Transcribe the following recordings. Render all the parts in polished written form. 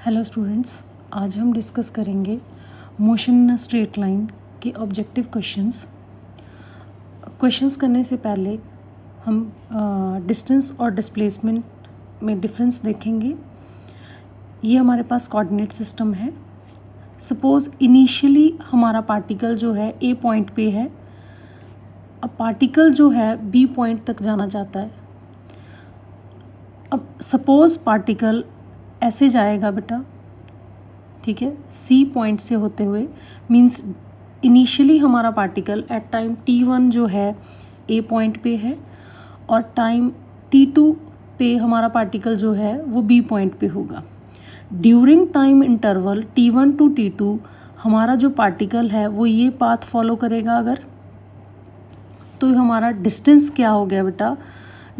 Hello students, आज हम discuss करेंगे motion in a straight line के ऑब्जेक्टिव क्वेश्चंस करने से पहले हम डिस्टेंस और डिस्प्लेसमेंट में डिफरेंस देखेंगे। ये हमारे पास कोऑर्डिनेट सिस्टम है। सपोज़ इनिशियली हमारा पार्टिकल जो है ए पॉइंट पे है। अब पार्टिकल जो है बी पॉइंट तक जाना चाहता है। अब सपोज़ पार्टिकल ऐसे जाएगा बेटा, ठीक है, सी पॉइंट से होते हुए, मींस इनिशियली हमारा पार्टिकल एट टाइम t1 जो है ए पॉइंट पे है और टाइम t2 पे हमारा पार्टिकल जो है वो बी पॉइंट पे होगा। During time interval t1 to t2 हमारा जो पार्टिकल है वो ये पाथ फॉलो करेगा। अगर तो हमारा डिस्टेंस क्या हो गया बेटा?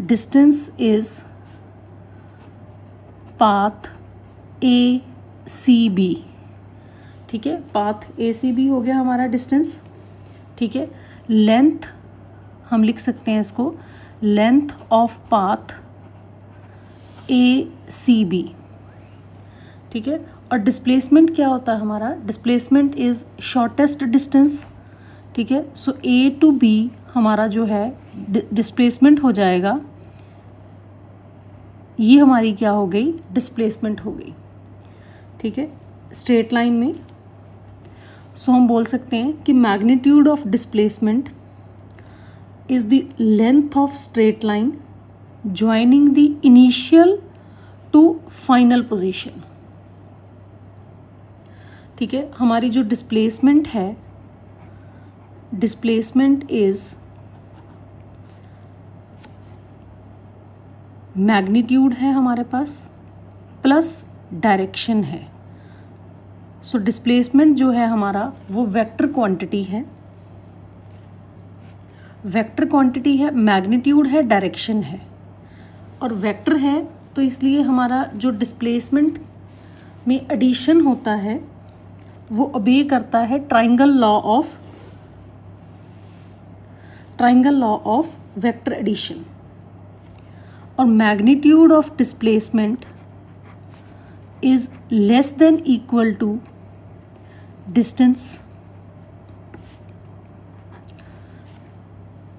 Distance is path A C B, ठीक है, पाथ ए सी बी हो गया हमारा डिस्टेंस, ठीक है। लेंथ हम लिख सकते हैं इसको, length of path A C B, ठीक है। और डिस्प्लेसमेंट क्या होता है हमारा? डिस्प्लेसमेंट इज शॉर्टेस्ट डिस्टेंस, ठीक है। सो ए टू बी हमारा जो है डिस्प्लेसमेंट हो जाएगा, ये हमारी क्या हो गई? डिस्प्लेसमेंट हो गई, ठीक है, स्ट्रेट लाइन में। सो हम बोल सकते हैं कि magnitude of displacement is the length of straight line joining the initial to final position, ठीक है। हमारी जो डिस्प्लेसमेंट है, डिस्प्लेसमेंट इज मैग्नीट्यूड है हमारे पास प्लस डायरेक्शन है। सो डिस्प्लेसमेंट जो है हमारा वो वेक्टर क्वांटिटी है, वेक्टर क्वांटिटी है, मैग्नीट्यूड है, डायरेक्शन है और वेक्टर है, तो इसलिए हमारा जो डिस्प्लेसमेंट में एडिशन होता है वो ओबे करता है triangle law of vector addition. और magnitude of displacement is less than equal to distance.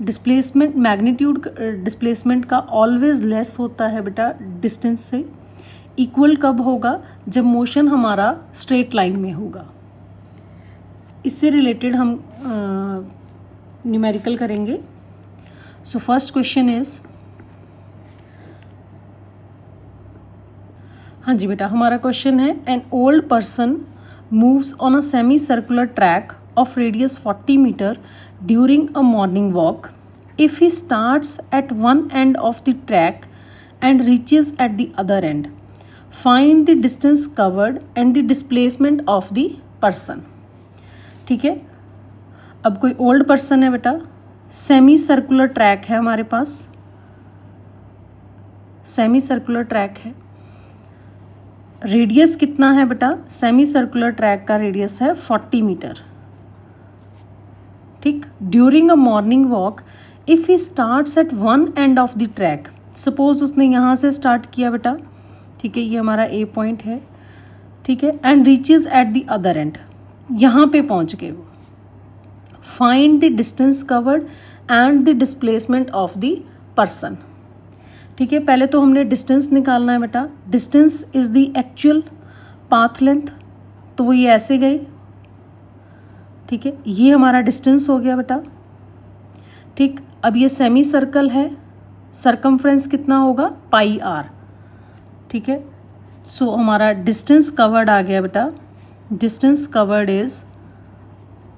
Displacement, magnitude displacement का ऑलवेज लेस होता है बेटा डिस्टेंस से। इक्वल कब होगा? जब मोशन हमारा स्ट्रेट लाइन में होगा। इससे रिलेटेड हम न्यूमेरिकल करेंगे। सो फर्स्ट क्वेश्चन इज, हाँ जी बेटा, हमारा क्वेश्चन है an old person moves on a semi circular track of radius 40 metre during a morning walk. If he starts at one end of the track and reaches at the other end, find the distance covered and the displacement of the person, ठीक है। अब कोई old person है बेटा, semi circular track है हमारे पास, semi circular track है। Radius कितना है बेटा? सेमी सर्कुलर ट्रैक का रेडियस है 40 मीटर, ठीक। During a morning walk if he starts at one end of the track, suppose उसने यहाँ से स्टार्ट किया बेटा, ठीक है, ये हमारा ए पॉइंट है, ठीक है, and reaches at the other and, यहाँ पे पहुँच गए वो। Find the distance covered and the displacement of the person, ठीक है। पहले तो हमने डिस्टेंस निकालना है बेटा। Distance is the actual path length, तो वो ये ऐसे गए, ठीक है, ये हमारा डिस्टेंस हो गया बेटा, ठीक। अब ये सेमी सर्कल है, सरकमफ्रेंस कितना होगा? पाई आर, ठीक है। सो हमारा डिस्टेंस कवर्ड आ गया बेटा। Distance covered is,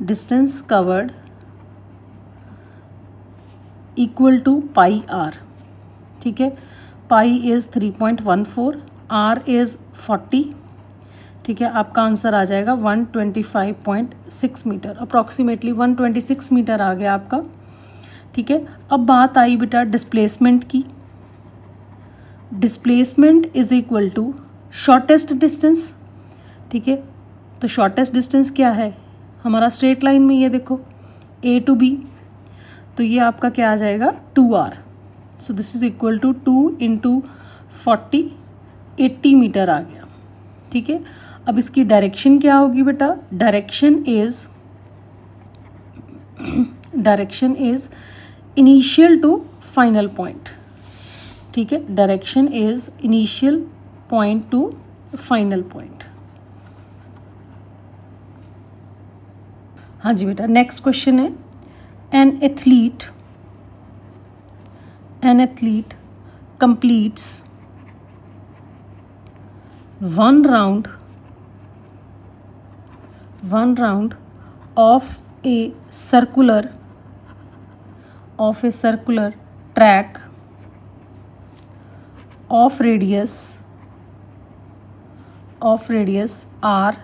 distance covered equal to pi r, ठीक है। पाई इज 3.14, आर इज 40, ठीक है। आपका आंसर आ जाएगा 125.6 मीटर, अप्रॉक्सीमेटली 126 मीटर आ गया आपका, ठीक है। अब बात आई बेटा डिस्प्लेसमेंट की। Displacement is equal to shortest distance, ठीक है। तो शॉर्टेस्ट डिस्टेंस क्या है हमारा स्ट्रेट लाइन में? ये देखो ए टू बी, तो ये आपका क्या आ जाएगा? 2r। So this is equal to 2 into 40, 80 metre आ गया, ठीक है। अब इसकी डायरेक्शन क्या होगी बेटा, direction is initial to final point, ठीक है। Direction is initial point to final point. हाँ जी बेटा, नेक्स्ट क्वेश्चन है, an athlete completes one round of a circular track of radius r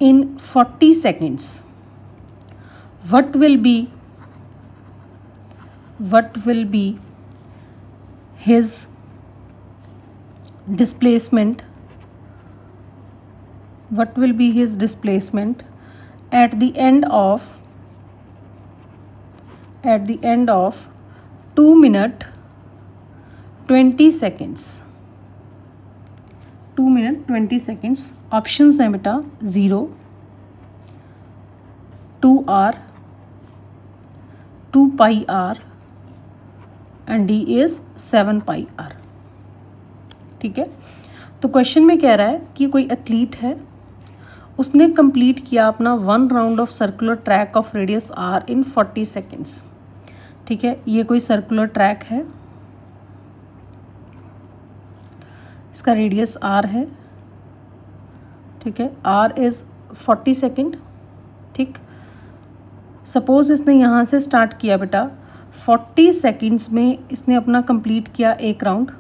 in 40 seconds. What will be his displacement at the end of 2 minutes 20 seconds? 2 minutes 20 seconds. Options हैं बेटा 0, 2r, 2 pi r and D is 7 pi r, ठीक है। तो question में कह रहा है कि कोई एथलीट है, उसने कंप्लीट किया अपना 1 round of circular track of radius r in 40 seconds, ठीक है। ये कोई सर्कुलर ट्रैक है, इसका रेडियस r है, ठीक है। r इज 40 सेकेंड, ठीक। सपोज इसने यहाँ से स्टार्ट किया बेटा, 40 सेकेंड्स में इसने अपना कंप्लीट किया एक राउंड,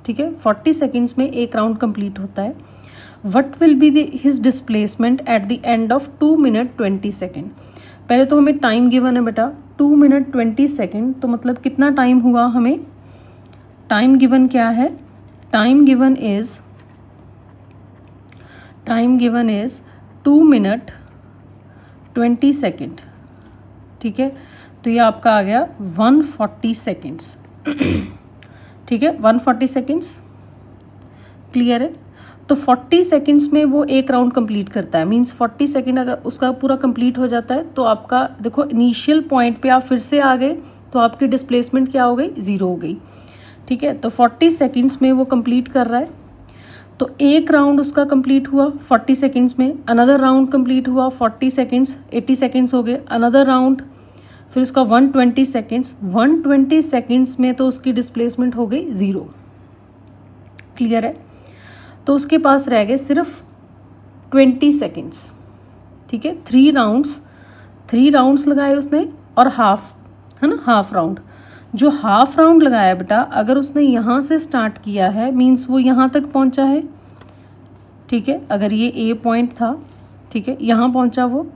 ठीक है। 40 सेकेंड्स में एक राउंड कंप्लीट होता है। What will be his displacement at the end of 2 minute 20 second. पहले तो हमें टाइम गिवन है बेटा 2 मिनट 20 सेकेंड, तो मतलब कितना टाइम हुआ हमें, टाइम गिवन क्या है, time given is 2 minute 20 second, ठीक है। तो ये आपका आ गया 140 सेकेंड्स, ठीक है। 140 सेकेंड्स क्लियर है। तो 40 सेकेंड्स में वो एक राउंड कंप्लीट करता है, मींस 40 सेकेंड अगर उसका पूरा कंप्लीट हो जाता है तो आपका देखो इनिशियल पॉइंट पे आप फिर से आ गए, तो आपकी डिस्प्लेसमेंट क्या हो गई, 0 हो गई, ठीक है। तो 40 सेकेंड्स में वो कंप्लीट कर रहा है, तो एक राउंड उसका कंप्लीट हुआ 40 सेकेंड्स में, अनदर राउंड कंप्लीट हुआ 40 सेकेंड्स, 80 सेकेंड्स हो गए, अनदर राउंड, फिर उसका 120 सेकेंड्स, 120 सेकेंड्स में तो उसकी डिस्प्लेसमेंट हो गई 0, क्लियर है। तो उसके पास रह गए सिर्फ 20 सेकेंड्स, ठीक है। 3 राउंड्स लगाए उसने और हाफ, है ना, हाफ राउंड। जो हाफ राउंड लगाया बेटा, अगर उसने यहाँ से स्टार्ट किया है मीन्स वो यहाँ तक पहुँचा है, ठीक है। अगर ये ए पॉइंट था, ठीक है, यहाँ पहुँचा वो,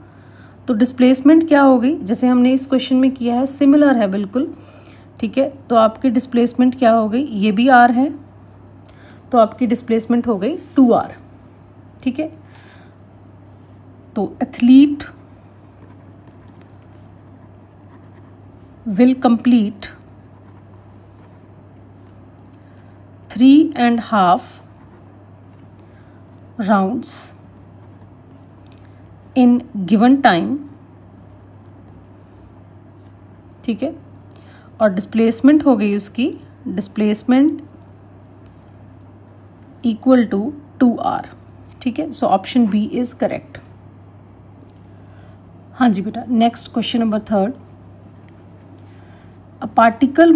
तो डिस्प्लेसमेंट क्या हो गई, जैसे हमने इस क्वेश्चन में किया है, सिमिलर है बिल्कुल, ठीक है। तो आपकी डिस्प्लेसमेंट क्या हो गई, ये भी r है, तो आपकी डिस्प्लेसमेंट हो गई 2r, ठीक है। तो athlete will complete 3.5 rounds in given time, ठीक है। और डिस्प्लेसमेंट हो गई उसकी, डिस्प्लेसमेंट इक्वल टू 2r, ठीक है। So option B is correct. हाँ जी बेटा, next question number 3, a particle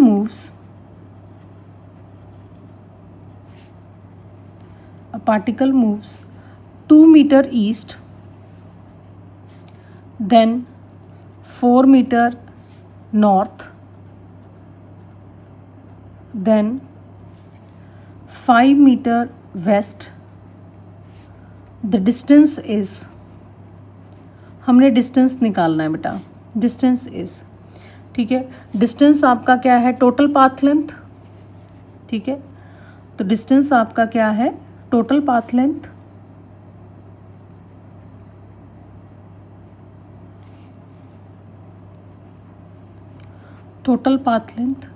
moves 2 metre east, then 4 meter north, then 5 meter west. The distance is, हमने डिस्टेंस निकालना है बेटा, डिस्टेंस इज, ठीक है। डिस्टेंस आपका क्या है, टोटल पाथ लेंथ, ठीक है। तो डिस्टेंस आपका क्या है, total path length, total path length,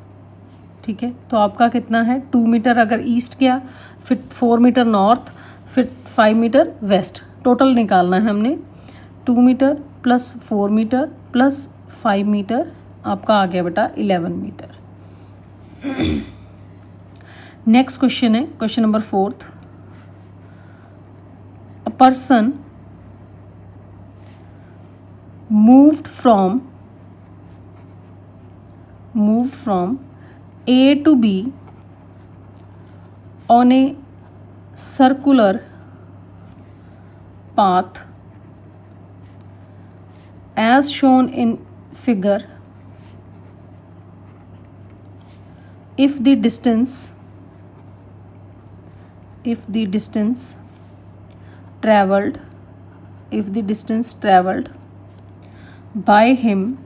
ठीक है। तो आपका कितना है, 2 मीटर अगर ईस्ट गया, फिर 4 मीटर नॉर्थ, फिर 5 मीटर वेस्ट। टोटल निकालना है हमने, 2 metre plus 4 metre plus 5 metre, आपका आ गया बेटा 11 मीटर। नेक्स्ट क्वेश्चन है question number 4। A person moved from A to B on a circular path as shown in figure. If the distance traveled by him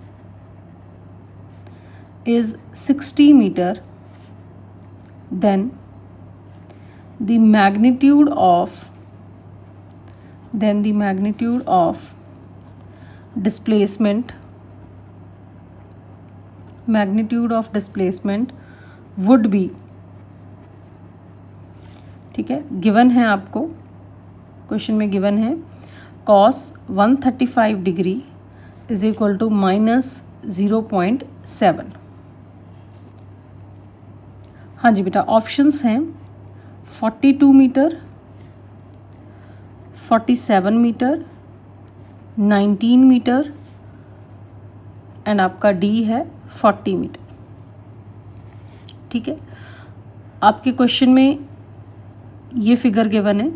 is 60 meter, then the magnitude of displacement would be, ठीक है, given है आपको, question में given है cos 135 degree is equal to -0.7। हाँ जी बेटा, options हैं 42 मीटर, 47 मीटर, 19 मीटर एंड आपका डी है 40 मीटर। ठीक है, आपके क्वेश्चन में ये फिगर गिवन है,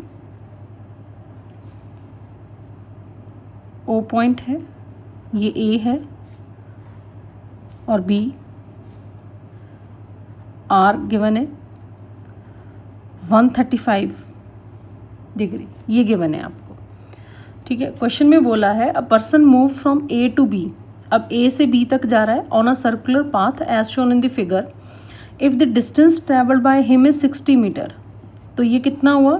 O पॉइंट है, ये A है और B, R गिवन है 135 डिग्री, ये गिवन है आपको। ठीक है, क्वेश्चन में बोला है a person move from A to B, अब A से B तक जा रहा है on a circular path as shown in the figure. If the distance travelled by him is 60 metre, तो ये कितना हुआ,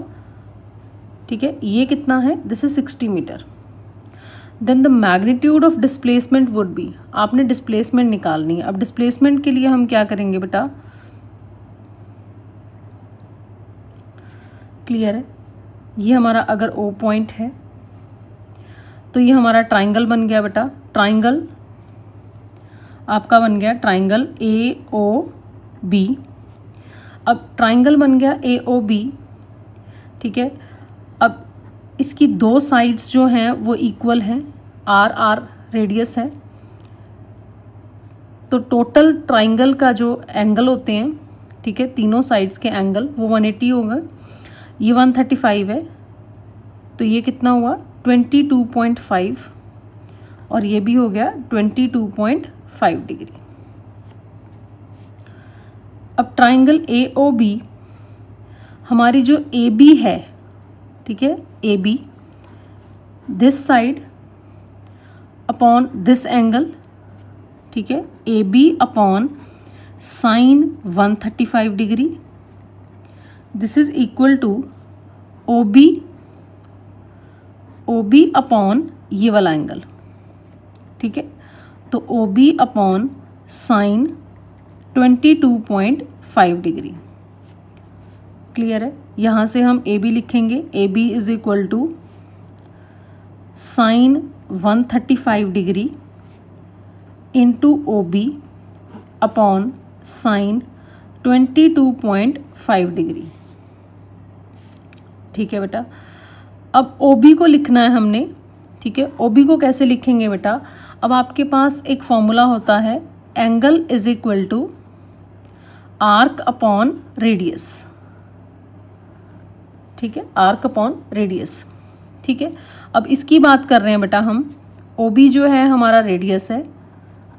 ठीक है, ये कितना है, this is 60 metre. Then the magnitude of displacement would be, आपने डिस्प्लेसमेंट निकालनी है। अब डिस्प्लेसमेंट के लिए हम क्या करेंगे बेटा, क्लियर है, ये हमारा अगर O पॉइंट है तो ये हमारा ट्राइंगल बन गया बेटा, ट्राइंगल आपका बन गया ट्राइंगल AOB। अब ट्राइंगल बन गया AOB, ठीक है, अब इसकी दो साइड्स जो हैं वो इक्वल हैं, RR रेडियस है, तो टोटल ट्राइंगल का जो एंगल होते हैं, ठीक है, तीनों साइड्स के एंगल वो 180 होगा। ये 135 है तो ये कितना हुआ 22.5 और ये भी हो गया 22.5 डिग्री। अब ट्राइंगल AOB, हमारी जो AB है, ठीक है, AB this side upon this angle, ठीक है, AB upon sine 135 degree, this is equal to OB upon ये वाला एंगल, ठीक है, तो OB upon sine 22.5 degree. Clear है, यहाँ से हम AB लिखेंगे, AB is equal to sine 135 degree into OB upon sine 22.5 degree. ठीक है बेटा, अब OB को लिखना है हमने, ठीक है, OB को कैसे लिखेंगे बेटा, अब आपके पास एक फॉर्मूला होता है angle is equal to arc upon radius, ठीक है, आर्क अपॉन रेडियस। ठीक है, अब इसकी बात कर रहे हैं बेटा हम, OB जो है हमारा रेडियस है,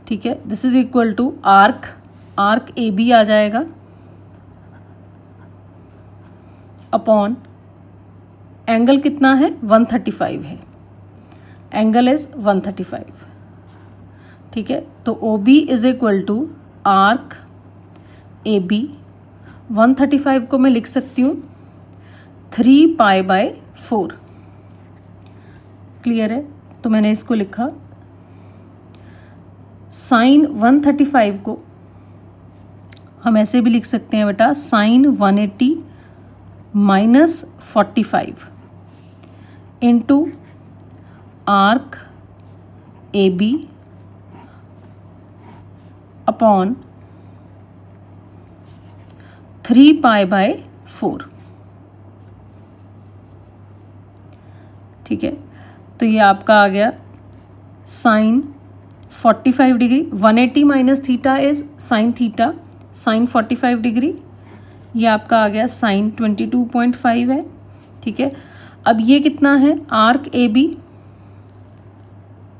ठीक है, this is equal to arc AB आ जाएगा अपॉन एंगल कितना है 135 है, एंगल इज 135। ठीक है, तो OB is equal to arc AB, 135 को मैं लिख सकती हूँ 3π/4। क्लियर है, तो मैंने इसको लिखा, साइन 135 को हम ऐसे भी लिख सकते हैं बेटा, sine 180 -45, into arc A B upon 3π/4। ठीक है, तो ये आपका आ गया sine 45 degree. 180 minus theta is sine theta, sine 45 degree. ये आपका आ गया साइन 22.5 है। ठीक है, अब ये कितना है, आर्क ए बी।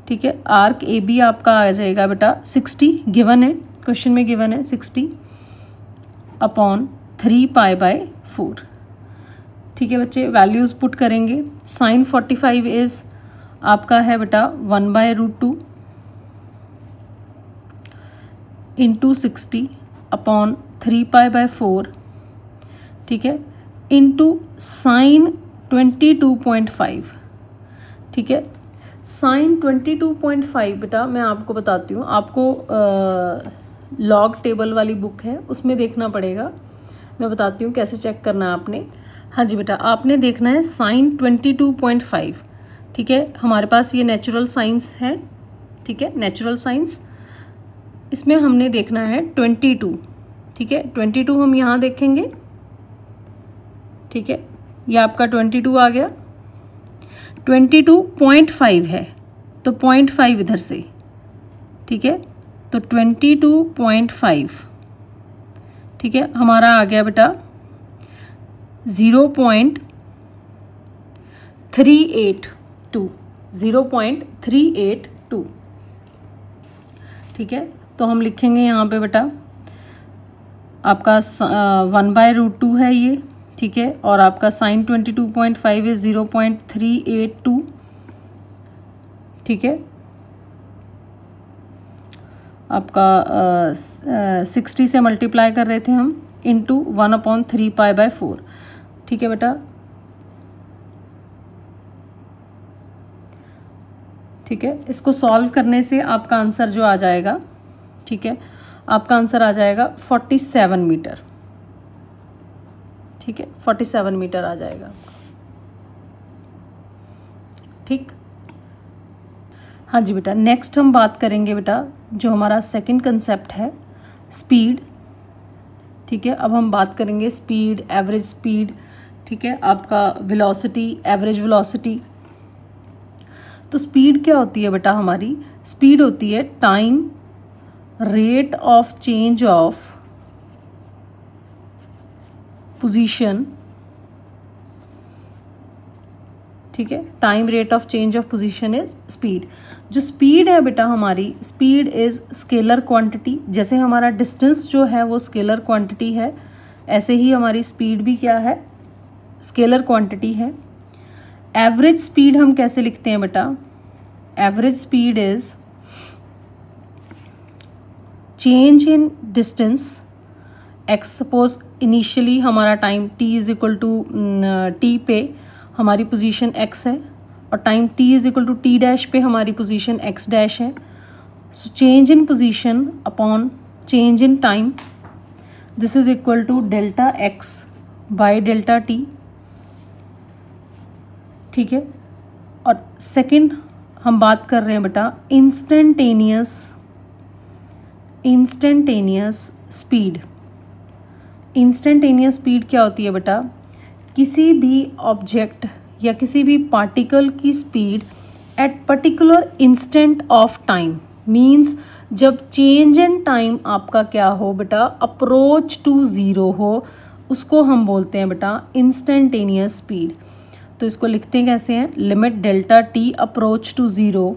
ठीक है, आर्क ए बी आपका आ जाएगा बेटा 60, गिवन है, क्वेश्चन में गिवन है 60 अपॉन 3π/4। ठीक है बच्चे, वैल्यूज पुट करेंगे। साइन 45 इज आपका है बेटा 1/√2 इंटू 60 अपॉन 3π/4। ठीक है, इंटू साइन 22.5। ठीक है, साइन 22.5 बेटा मैं आपको बताती हूँ, आपको लॉग टेबल वाली बुक है उसमें देखना पड़ेगा। मैं बताती हूँ कैसे चेक करना है आपने। हाँ जी बेटा, आपने देखना है साइन 22.5। ठीक है, हमारे पास ये नेचुरल साइंस है। ठीक है, नेचुरल साइंस, इसमें हमने देखना है 22। ठीक है, 22 हम यहाँ देखेंगे। ठीक है, ये आपका 22 आ गया। 22.5 है तो 0.5 इधर से। ठीक है, तो 22.5। ठीक है, हमारा आ गया बेटा 0.382। 0.382। ठीक है, तो हम लिखेंगे यहाँ पे बेटा आपका 1/√2 है ये। ठीक है, और आपका साइन 22.5 इज 0.382। ठीक है, आपका 60 से मल्टीप्लाई कर रहे थे हम, इंटू 1/3π/4। ठीक है बेटा, ठीक है, इसको सॉल्व करने से आपका आंसर जो आ जाएगा, ठीक है, आपका आंसर आ जाएगा 47 मीटर। ठीक है, 47 मीटर आ जाएगा। ठीक, हाँ जी बेटा, नेक्स्ट हम बात करेंगे बेटा जो हमारा सेकंड कंसेप्ट है, स्पीड। ठीक है, अब हम बात करेंगे स्पीड, एवरेज स्पीड। ठीक है, आपका वेलोसिटी, एवरेज वेलोसिटी। तो स्पीड क्या होती है बेटा हमारी? स्पीड होती है time rate of change of position. ठीक है, time rate of change of position is speed. जो स्पीड है बेटा हमारी, स्पीड इज स्केलर क्वांटिटी। जैसे हमारा डिस्टेंस जो है वो स्केलर क्वांटिटी है, ऐसे ही हमारी स्पीड भी क्या है, स्केलर क्वांटिटी है। एवरेज स्पीड हम कैसे लिखते हैं बेटा? Average speed is change in distance X. Suppose initially हमारा time t is equal to T पे हमारी पोजीशन x है, और time t is equal to T dash पे हमारी पोजीशन x डैश है। So change in position upon change in time, this is equal to delta x by delta t। ठीक है, और सेकंड हम बात कर रहे हैं बेटा इंस्टेंटेनियस स्पीड। इंस्टेंटेनियस स्पीड क्या होती है बेटा? किसी भी ऑब्जेक्ट या किसी भी पार्टिकल की speed at particular instant of time, means जब चेंज इन टाइम आपका क्या हो बेटा, अप्रोच टू ज़ीरो हो, उसको हम बोलते हैं बेटा इंस्टेंटेनियस स्पीड। तो इसको लिखते हैं कैसे हैं? Limit delta t approach to zero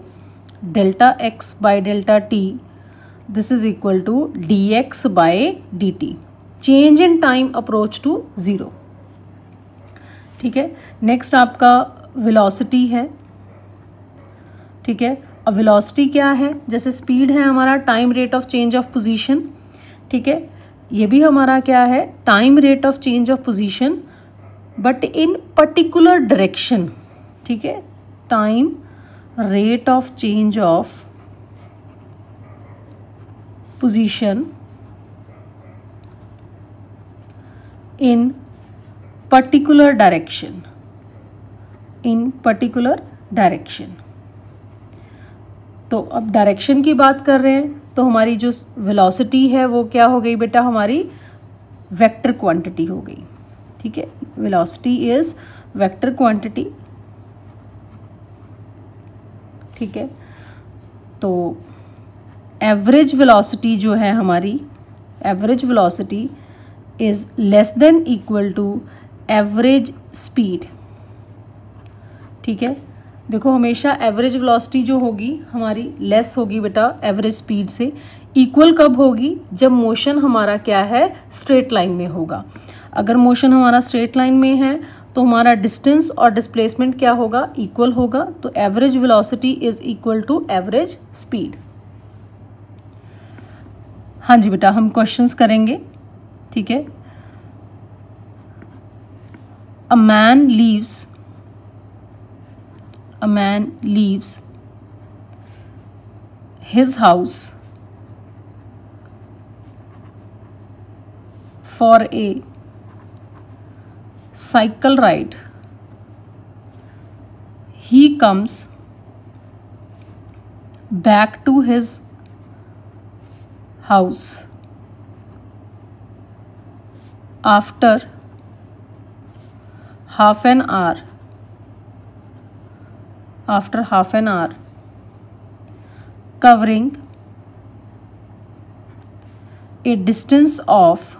delta x by delta t, this is equal to d x by d t. Change in time approach to zero. ठीक है, नेक्स्ट आपका वेलोसिटी है। ठीक है, अब वेलोसिटी क्या है? जैसे स्पीड है हमारा time rate of change of position. ठीक है, ये भी हमारा क्या है? Time rate of change of position but in particular direction. ठीक है, time rate of change of position in particular direction. In particular direction. तो अब डायरेक्शन की बात कर रहे हैं तो हमारी जो वेलोसिटी है वो क्या हो गई बेटा, हमारी वेक्टर क्वांटिटी हो गई। ठीक है, वेलोसिटी इज वेक्टर क्वांटिटी। ठीक है, तो एवरेज वेलोसिटी जो है हमारी, average velocity is less than equal to average speed. ठीक है, देखो हमेशा एवरेज वेलोसिटी जो होगी हमारी लेस होगी बेटा एवरेज स्पीड से। इक्वल कब होगी, जब मोशन हमारा क्या है, स्ट्रेट लाइन में होगा। अगर मोशन हमारा स्ट्रेट लाइन में है तो हमारा डिस्टेंस और डिस्प्लेसमेंट क्या होगा, इक्वल होगा। तो average velocity is equal to average speed. हाँ जी बेटा, हम क्वेश्चंस करेंगे। ठीक है, a man leaves his house for a cycle ride. He comes back to his house after half an hour. Covering a distance of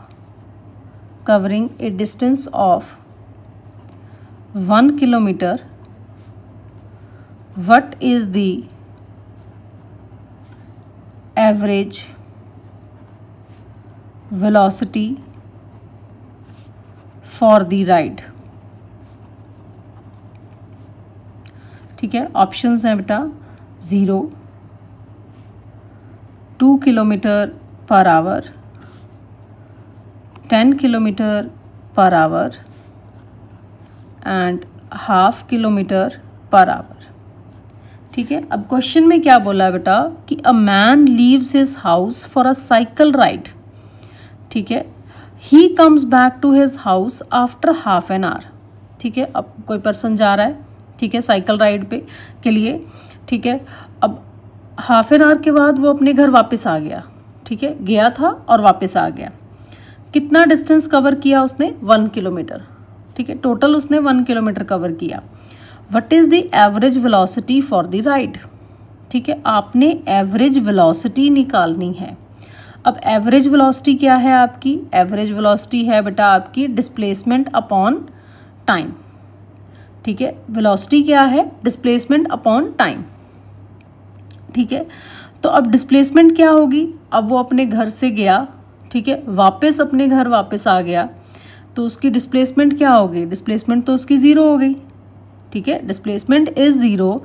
1 kilometer. What is the average velocity for the ride? ठीक है, options हैं बेटा 0, 2 kilometre per hour, 10 kilometre per hour and half kilometre per hour. ठीक है, अब question में क्या बोला है बेटा कि a man leaves his house for a cycle ride. ठीक है, he comes back to his house after half an hour. ठीक है, अब कोई पर्सन जा रहा है, ठीक है, साइकिल राइड पे के लिए। ठीक है, अब हाफ एन आवर के बाद वो अपने घर वापस आ गया। ठीक है, गया था और वापस आ गया। कितना डिस्टेंस कवर किया उसने, 1 किलोमीटर। ठीक है, टोटल उसने 1 किलोमीटर कवर किया। What is the average velocity for the ride. ठीक है, आपने एवरेज वेलोसिटी निकालनी है। अब एवरेज वेलोसिटी क्या है आपकी, एवरेज वेलोसिटी है बेटा आपकी डिस्प्लेसमेंट अपॉन टाइम। ठीक है, वेलोसिटी क्या है, डिस्प्लेसमेंट अपॉन टाइम। ठीक है, तो अब डिस्प्लेसमेंट क्या होगी, अब वो अपने घर से गया, ठीक है, वापस अपने घर वापस आ गया, तो उसकी डिस्प्लेसमेंट क्या होगी, डिस्प्लेसमेंट तो उसकी 0 हो गई। ठीक है, डिस्प्लेसमेंट इज 0,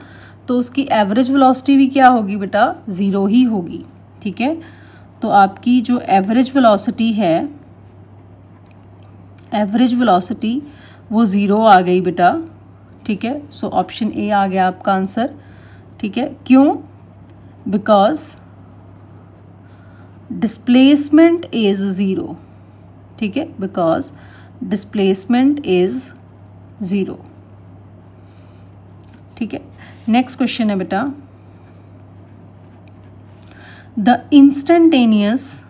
तो उसकी एवरेज वेलोसिटी भी क्या होगी बेटा, 0 ही होगी। ठीक है, तो आपकी जो एवरेज वेलोसिटी है, एवरेज वेलोसिटी वो 0 आ गई बेटा। ठीक है, सो ऑप्शन ए आ गया आपका आंसर। ठीक है, क्यों, बिकॉज डिस्प्लेसमेंट इज 0। ठीक है, बिकॉज डिस्प्लेसमेंट इज 0। ठीक है, नेक्स्ट क्वेश्चन है बेटा, the instantaneous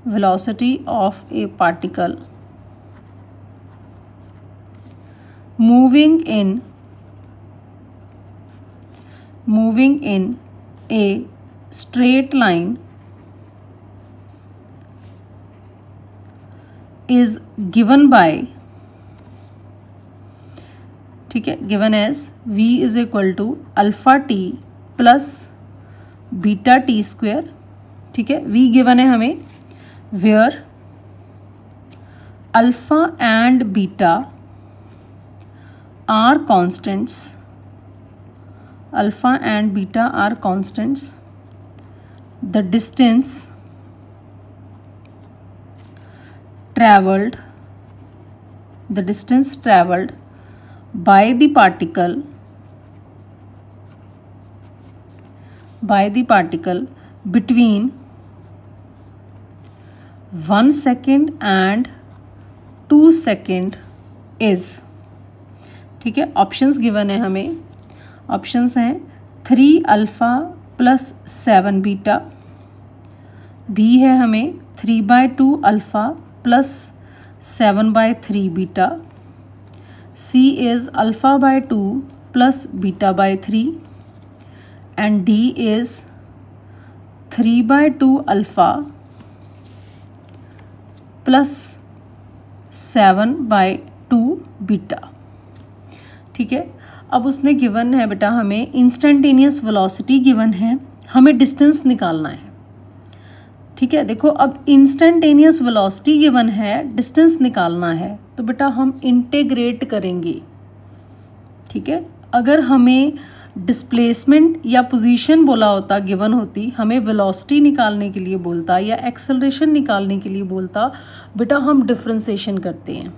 velocity of a particle moving in a straight line is given by, ठीक है, given as v is equal to alpha t plus beta t square. ठीक है, v given है हमें, where alpha and beta are constants, alpha and beta are constants, the distance traveled by the particle between 1 second and 2 second is, ठीक है। Options given है हमें, options हैं 3 alpha plus 7 beta, B है हमें 3/2 alpha plus 7/3 beta, C is अल्फ़ा/2 plus बीटा/3 and D is 3/2 alpha plus 7/2 beta, ठीक है। अब उसने गिवन है बेटा हमें इंस्टेंटेनियस वेलोसिटी गिवन है, हमें डिस्टेंस निकालना है, ठीक है। देखो अब इंस्टेंटेनियस वेलोसिटी गिवन है, डिस्टेंस निकालना है, तो बेटा हम इंटीग्रेट करेंगे, ठीक है। अगर हमें डिस्प्लेसमेंट या पोजीशन बोला होता, गिवन होती, हमें वेलोसिटी निकालने के लिए बोलता या एक्सेलरेशन निकालने के लिए बोलता, बेटा हम डिफरेंशिएशन करते हैं,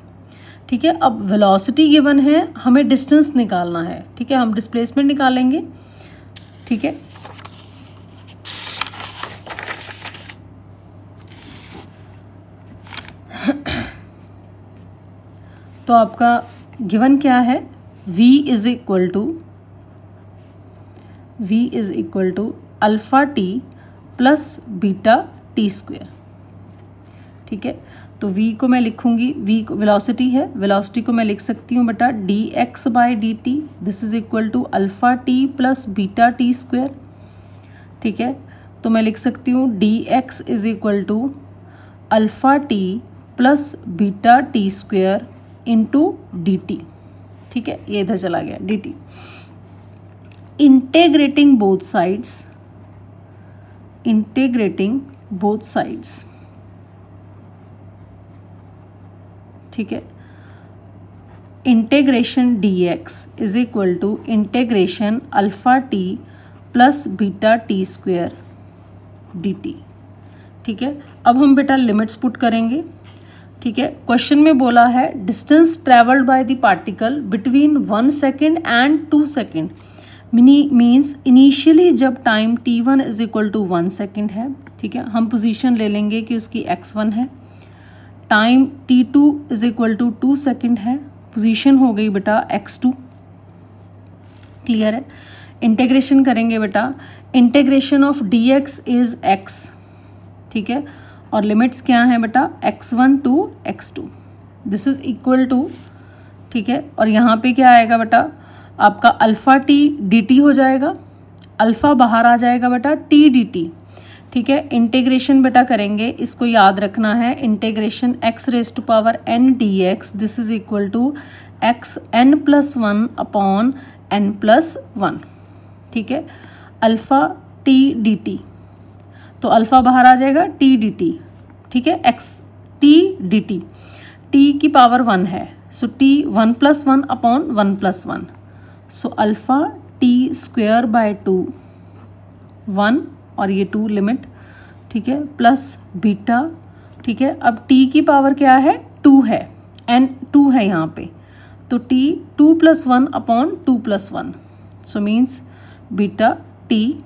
ठीक है। अब वेलोसिटी गिवन है, हमें डिस्टेंस निकालना है, ठीक है, हम डिस्प्लेसमेंट निकालेंगे, ठीक है। तो आपका गिवन क्या है, v is equal to alpha t plus beta t square, ठीक है। तो v को मैं लिखूंगी, v वेलोसिटी है, वेलोसिटी को मैं लिख सकती हूँ बेटा dx/dt, this is equal to alpha t plus beta t square, ठीक है। तो मैं लिख सकती हूँ dx is equal to alpha t plus beta t square into d T, ठीक है, ये इधर चला गया d t. Integrating both sides, ठीक है। Integration dx is equal to integration alpha t plus beta t square d T, ठीक है। अब हम बेटा लिमिट्स पुट करेंगे, ठीक है। क्वेश्चन में बोला है distance travelled by the particle between 1 second and 2 second, means initially जब time t1 is equal to 1 second है, ठीक है, हम पोजीशन ले लेंगे कि उसकी x1 है, time t2 is equal to 2 second है, पोजीशन हो गई बेटा x2, क्लियर है। इंटीग्रेशन करेंगे बेटा, integration of dx is x, ठीक है, और लिमिट्स क्या है बेटा x1 to x2, this is equal to, ठीक है। और यहाँ पे क्या आएगा बेटा आपका अल्फा टी डी टी हो जाएगा, अल्फा बाहर आ जाएगा बेटा टी डी टी, ठीक है। इंटीग्रेशन बेटा करेंगे, इसको याद रखना है, integration x raise to power n dx, this is equal to x n+1 upon n+1, ठीक है। अल्फा टी डी टी, तो अल्फा बाहर आ जाएगा टी डी टी, ठीक है, X T D T, T की पावर 1 है, so T 1+1 upon 1+1, so alpha T square by 2 1 और ये 2 लिमिट, ठीक है, प्लस बीटा, ठीक है। अब टी की पावर क्या है 2 है, एन 2 है यहाँ पे, तो t 2+1 upon 2+1, so means beta t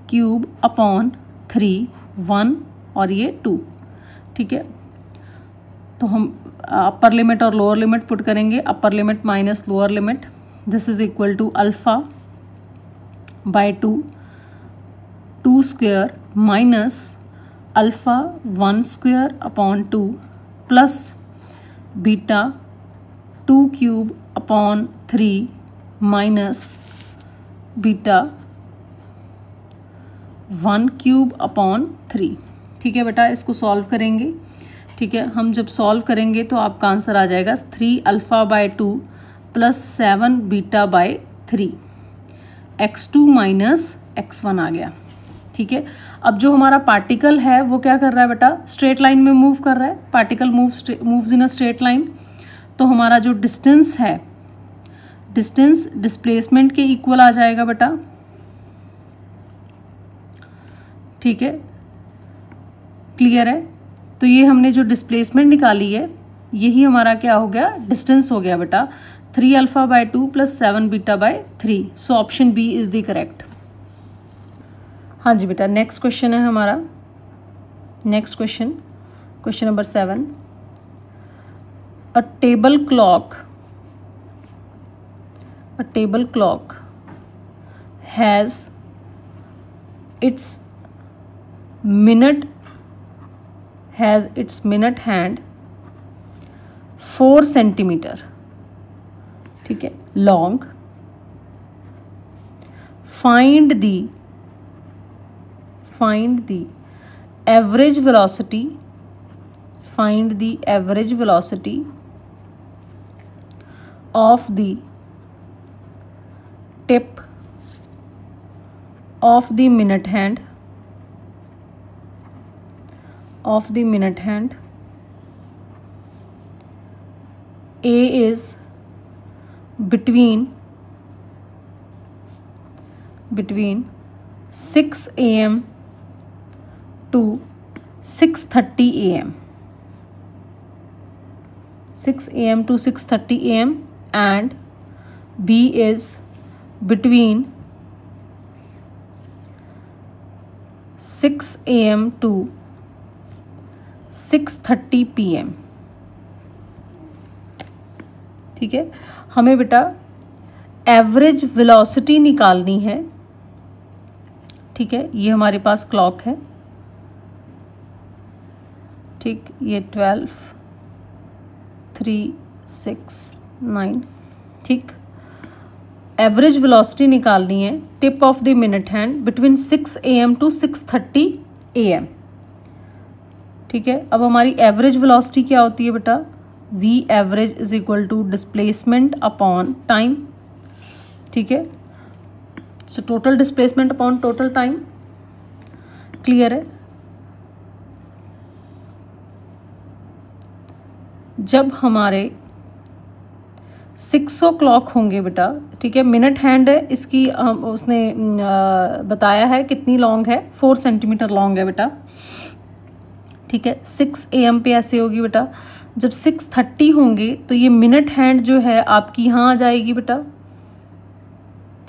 cube upon 3 1 और ये 2, ठीक है। तो हम अपर लिमिट और लोअर लिमिट पुट करेंगे, upper limit minus lower limit, this is equal to alpha by 2 square minus alpha 1 square upon 2 plus beta 2 cube upon 3 minus beta 1 cube upon 3, ठीक है बेटा। इसको सॉल्व करेंगे, ठीक है, हम जब सॉल्व करेंगे तो आपका आंसर आ जाएगा 3 alpha by 2 plus 7 beta by 3, x2 minus x1 आ गया, ठीक है। अब जो हमारा पार्टिकल है वो क्या कर रहा है बेटा, स्ट्रेट लाइन में मूव कर रहा है, particle moves in a straight line, तो हमारा जो डिस्टेंस है, डिस्टेंस डिस्प्लेसमेंट के इक्वल आ जाएगा बेटा, ठीक है, क्लियर है। तो ये हमने जो डिस्प्लेसमेंट निकाली है यही हमारा क्या हो गया, डिस्टेंस हो गया बेटा, 3 alpha by 2 plus 7 beta by 3, so option B is the correct. हाँ जी बेटा, नेक्स्ट क्वेश्चन है हमारा, next question, question number 7. A table clock has its minute hand 4 centimeter, ठीक है, long. Find the average velocity. Find the average velocity of the tip of the minute hand A is between 6 a.m. to 6:30 a.m. 6 a.m. to 6:30 a.m. and B is between 6 a.m. to 6:30 p.m. ठीक है, हमें बेटा average velocity निकालनी है. ठीक है, ये हमारे पास क्लॉक है. ठीक, ये 12, 3, 6, 9. ठीक, एवरेज वेलोसिटी निकालनी है tip of the minute hand between 6 a.m. To 6:30 a.m. ठीक है, अब हमारी एवरेज वेलोसिटी क्या होती है बेटा? V average is equal to displacement upon time. ठीक है, so total displacement upon total time. Clear है? जब हमारे 6 o'clock होंगे बेटा, ठीक है, मिनट हैंड है इसकी, उसने बताया है कितनी लॉन्ग है, 4 सेंटीमीटर लॉन्ग है बेटा. ठीक है, 6 a.m. पे ऐसे होगी बेटा. जब 6:30 होंगे तो ये मिनट हैंड जो है आपकी यहाँ आ जाएगी बेटा.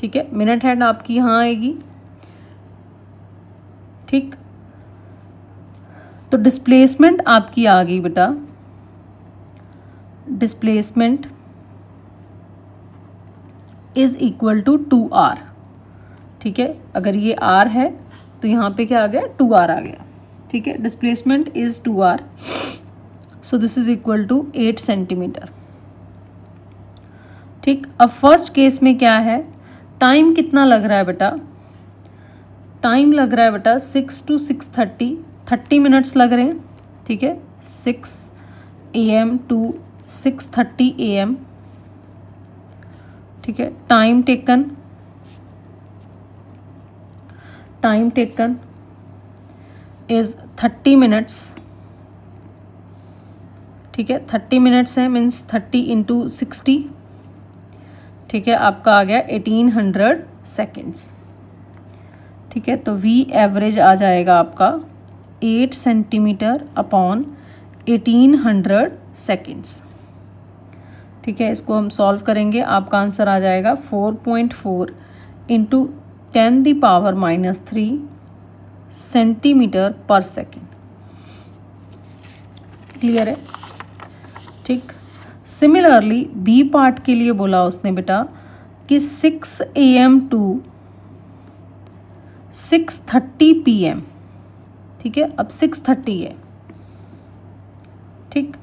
ठीक है, मिनट हैंड आपकी यहाँ आएगी. ठीक, तो डिस्प्लेसमेंट आपकी आ गई बेटा. Displacement is equal to 2r. ठीक है, अगर ये r है तो यहाँ पे क्या आ गया? 2r आ गया. ठीक है, displacement is 2r. So this is equal to 8 centimetre. ठीक, अब फर्स्ट केस में क्या है? टाइम कितना लग रहा है बेटा? टाइम लग रहा है बेटा 6 to 6:30, 30 मिनट्स लग रहे हैं. ठीक है, 6 a.m. to 6:30 a.m. ठीक है, टाइम टेकन इज 30 मिनट्स. ठीक है, 30 मिनट्स है, मीन्स 30 into 60. ठीक है, आपका आ गया 1800 सेकेंड्स. ठीक है, तो V एवरेज आ जाएगा आपका 8 सेंटीमीटर अपॉन 1800 सेकेंड्स. ठीक है, इसको हम सॉल्व करेंगे, आपका आंसर आ जाएगा 4.4 इंटू 10⁻³ सेंटीमीटर पर सेकेंड. क्लियर है? ठीक, सिमिलरली बी पार्ट के लिए बोला उसने बेटा कि 6 a.m. To 6:30 p.m. ठीक है, अब 6:30 है. ठीक,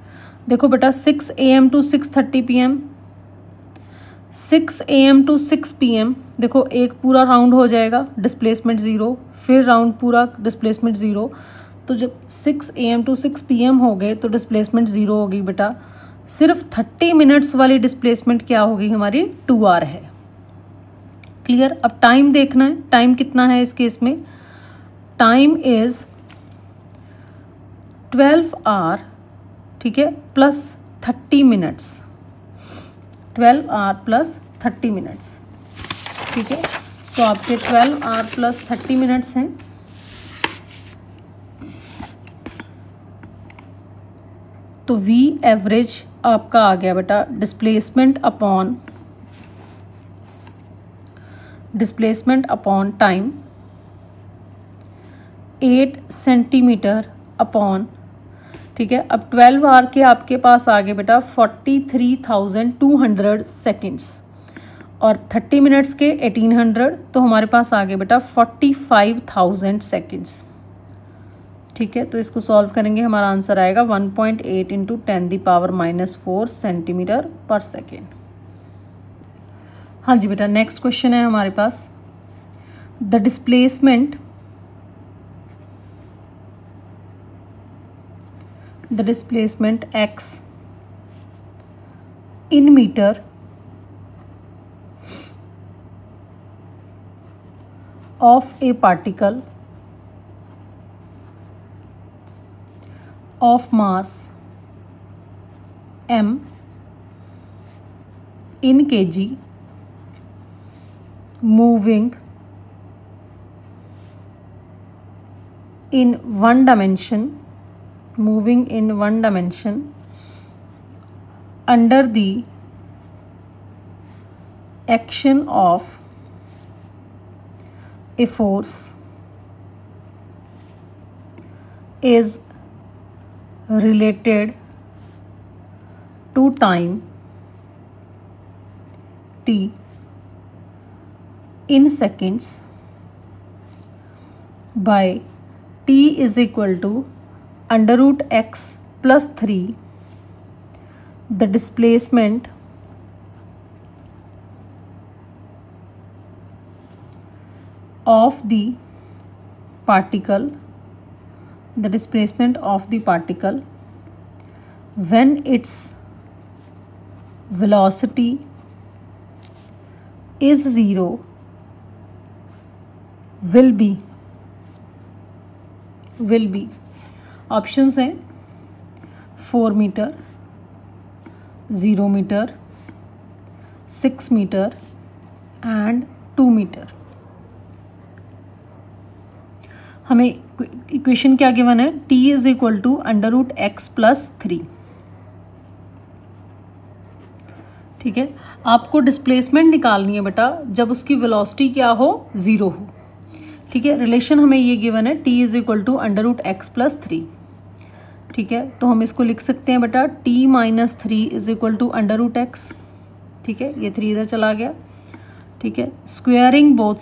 देखो बेटा 6 a.m. To 6:30 p.m. 6 a.m. To 6 p.m. देखो एक पूरा राउंड हो जाएगा, डिस्प्लेसमेंट 0, फिर राउंड पूरा, डिस्प्लेसमेंट 0. तो जब 6 a.m. To 6 p.m. हो गए तो डिस्प्लेसमेंट 0 होगी बेटा. सिर्फ 30 मिनट्स वाली डिस्प्लेसमेंट क्या होगी हमारी? 2r है. क्लियर? अब टाइम देखना है, टाइम कितना है इस केस में? Time is 12r. ठीक है, plus 30 minutes. 12r plus 30 minutes. ठीक है, तो आपके 12r प्लस 30 मिनट्स हैं. तो V एवरेज आपका आ गया बेटा displacement upon time 8 centimetre upon, ठीक है, अब 12 आवर के आपके पास आ गए बेटा 43,200 सेकेंड्स और 30 मिनट्स के 1800, तो हमारे पास आ गए बेटा 45,000 सेकेंड्स। ठीक है, तो इसको सॉल्व करेंगे, हमारा आंसर आएगा 1.8 इंटू 10⁻⁻4 सेंटीमीटर पर सेकेंड। हाँ जी बेटा, नेक्स्ट क्वेश्चन है हमारे पास, the displacement x in meter of a particle of mass m in kg moving in one dimension under the action of a force is related to time t in seconds by t is equal to under root x plus 3, the displacement of the particle when its velocity is 0 will be options हैं 4 metre, 0 metre, 6 metre and 2 metre. हमें equation क्या given है, t is equal to under root x plus 3। ठीक है, आपको displacement निकालनी है बेटा जब उसकी वेलोसिटी क्या हो, 0 हो। ठीक है, रिलेशन हमें ये गिवन है, t is equal to under root x plus 3। ठीक है, तो हम इसको लिख सकते हैं बेटा t minus 3 is equal to under root x. ठीक है, ये 3 इधर चला गया। ठीक है, squaring both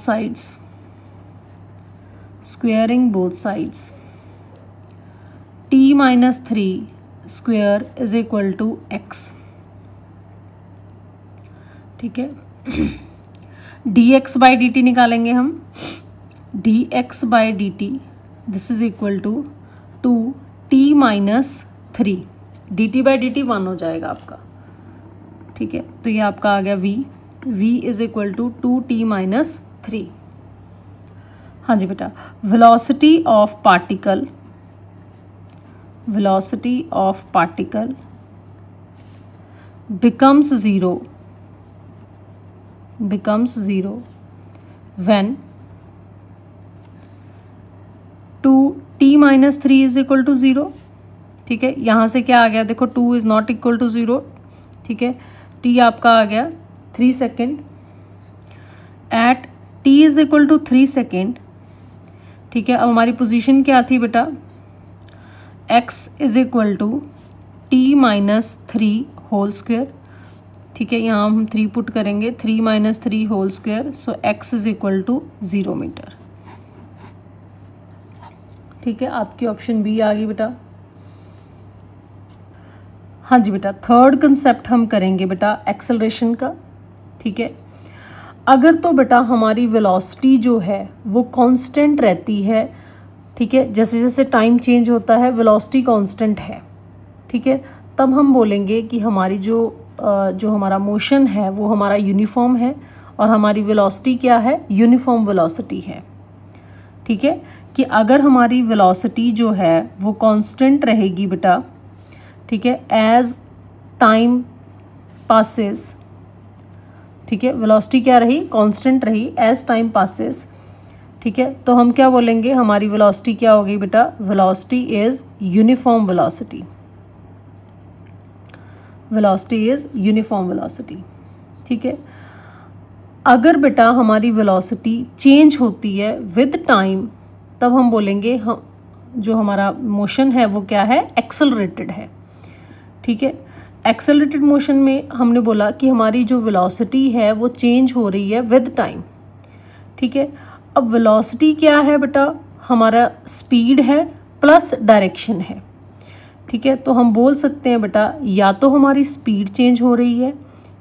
sides t minus 3 square is equal to x. ठीक है, dx बाई डी टी निकालेंगे हम, dx by d t this is equal to 2t minus 3, d t by d t 1 हो जाएगा आपका। ठीक है, तो ये आपका आ गया v is equal to 2t minus 3। हाँ जी बेटा, velocity of particle becomes zero when 2t minus 3 is equal to 0। ठीक है, यहाँ से क्या आ गया, देखो 2 इज नॉट इक्वल टू 0। ठीक है, t आपका आ गया 3 second at t is equal to 3 second. ठीक है, अब हमारी पोजीशन क्या थी बेटा, x is equal to t minus 3 whole square. ठीक है, यहाँ हम 3 पुट करेंगे, 3 minus 3 whole square, so x is equal to 0 metre. ठीक है, आपकी ऑप्शन बी आ गई बेटा। हाँ जी बेटा, थर्ड कंसेप्ट हम करेंगे बेटा एक्सेलरेशन का। ठीक है, अगर तो बेटा हमारी वेलोसिटी जो है वो कांस्टेंट रहती है। ठीक है, जैसे जैसे टाइम चेंज होता है वेलोसिटी कांस्टेंट है। ठीक है, तब हम बोलेंगे कि हमारी जो हमारा मोशन है वो हमारा यूनिफॉर्म है और हमारी वेलोसिटी क्या है, यूनिफॉर्म वेलोसिटी है। ठीक है, कि अगर हमारी वेलोसिटी जो है वो कांस्टेंट रहेगी बेटा, ठीक है, एज टाइम पासेस। ठीक है, वेलोसिटी क्या रही, कांस्टेंट रही एज टाइम पासेस। ठीक है, तो हम क्या बोलेंगे, हमारी वेलोसिटी क्या होगी बेटा, वेलोसिटी इज यूनिफॉर्म वेलोसिटी। ठीक है, अगर बेटा हमारी वेलोसिटी चेंज होती है विद टाइम, तब हम बोलेंगे हम जो हमारा मोशन है वो क्या है, एक्सेलरेटेड है। ठीक है, एक्सेलरेटेड मोशन में हमने बोला कि हमारी जो वेलोसिटी है वो चेंज हो रही है विद टाइम। ठीक है, अब वेलोसिटी क्या है बेटा, हमारा स्पीड है प्लस डायरेक्शन है। ठीक है, तो हम बोल सकते हैं बेटा या तो हमारी स्पीड चेंज हो रही है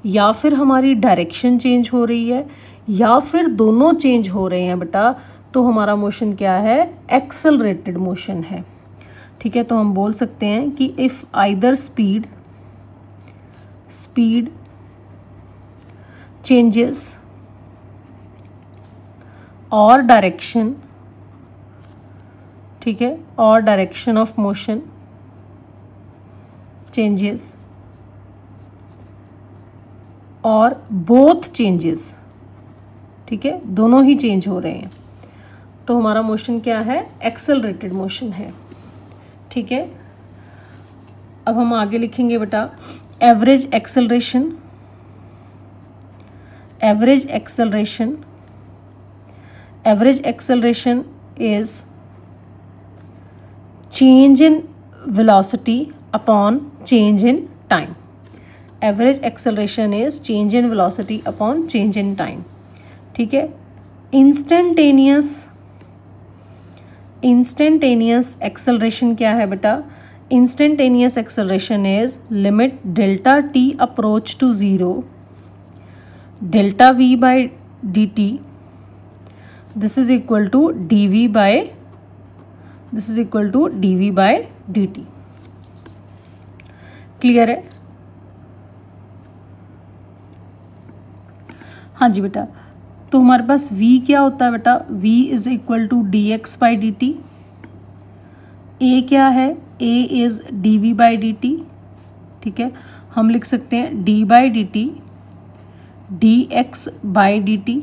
या फिर हमारी डायरेक्शन चेंज हो रही है या फिर दोनों चेंज हो रहे हैं बेटा, तो हमारा मोशन क्या है, एक्सेलरेटेड मोशन है। ठीक है, तो हम बोल सकते हैं कि इफ आइदर स्पीड चेंजेस और डायरेक्शन, ठीक है, और डायरेक्शन ऑफ मोशन चेंजेस और बोथ चेंजेस, ठीक है, दोनों ही चेंज हो रहे हैं, तो हमारा मोशन क्या है, एक्सेलरेटेड मोशन है। ठीक है, अब हम आगे लिखेंगे बेटा average acceleration. Average acceleration is change in velocity upon change in time. Average acceleration is change in velocity upon change in time. ठीक है, इंस्टेंटेनियस एक्सेलरेशन क्या है बेटा, instantaneous acceleration is limit delta t approach to zero delta v by d t, this is equal to d v by d t. Clear है? हाँ जी बेटा, तो हमारे पास v क्या होता है बेटा, v is equal to d x by d t. a क्या है, a is d v by d T. ठीक है, हम लिख सकते हैं d by d t d x by d T,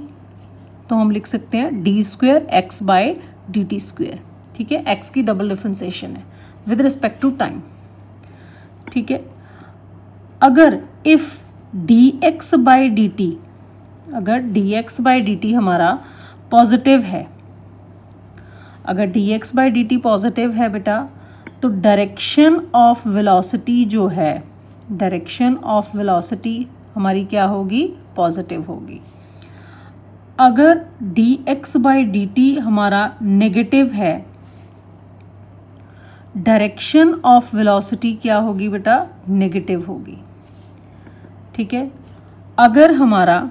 तो हम लिख सकते हैं d square x by d t square. ठीक है, x की डबल डिफरेंशिएशन है विद रिस्पेक्ट टू टाइम। ठीक है, अगर if d x by d t, अगर dx बाई डी टी हमारा पॉजिटिव है, अगर dx by d T positive है बेटा, तो डायरेक्शन ऑफ वेलोसिटी जो है, डायरेक्शन ऑफ वेलोसिटी हमारी क्या होगी, पॉजिटिव होगी। अगर dx बाई डी टी हमारा नेगेटिव है, डायरेक्शन ऑफ वेलोसिटी क्या होगी बेटा, नेगेटिव होगी। ठीक है, अगर हमारा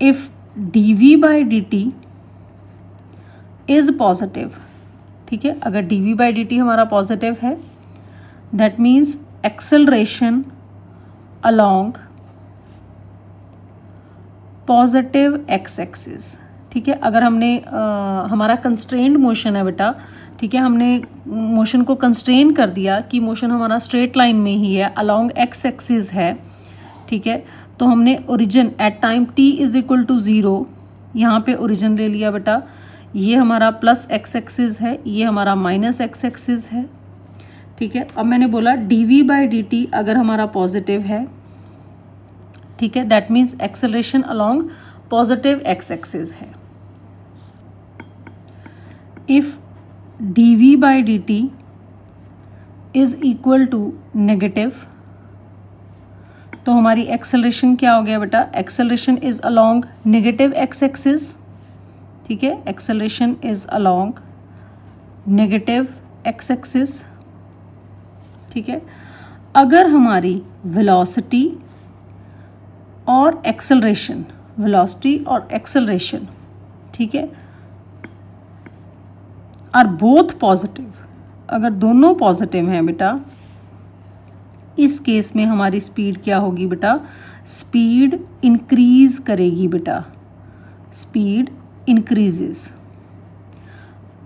if dv by dt is positive, ठीक है, अगर dv by dt हमारा पॉजिटिव है, that means acceleration along positive x axis। ठीक है, अगर हमने हमारा कंस्ट्रेन्ड मोशन है बेटा, ठीक है, हमने मोशन को कंस्ट्रेन कर दिया कि मोशन हमारा स्ट्रेट लाइन में ही है, अलोंग x एक्सिस है। ठीक है, तो हमने origin at time t is equal to 0 यहाँ पे ओरिजिन ले लिया बेटा, ये हमारा प्लस x एक्सिस है, ये हमारा माइनस x एक्सिस है। ठीक है, अब मैंने बोला dv बाई डी टी अगर हमारा पॉजिटिव है, ठीक है, that means acceleration along positive x axis है। If dv by d t is equal to negative, तो हमारी एक्सेलरेशन क्या हो गया बेटा, acceleration is along negative x axis. ठीक है, acceleration is along negative x axis. ठीक है, अगर हमारी वेलोसिटी और एक्सेलरेशन, वेलोसिटी और एक्सेलरेशन, ठीक है, आर बोथ पॉजिटिव, अगर दोनों पॉजिटिव हैं बेटा, इस केस में हमारी स्पीड क्या होगी बेटा, स्पीड इंक्रीज करेगी बेटा, स्पीड इंक्रीजेस।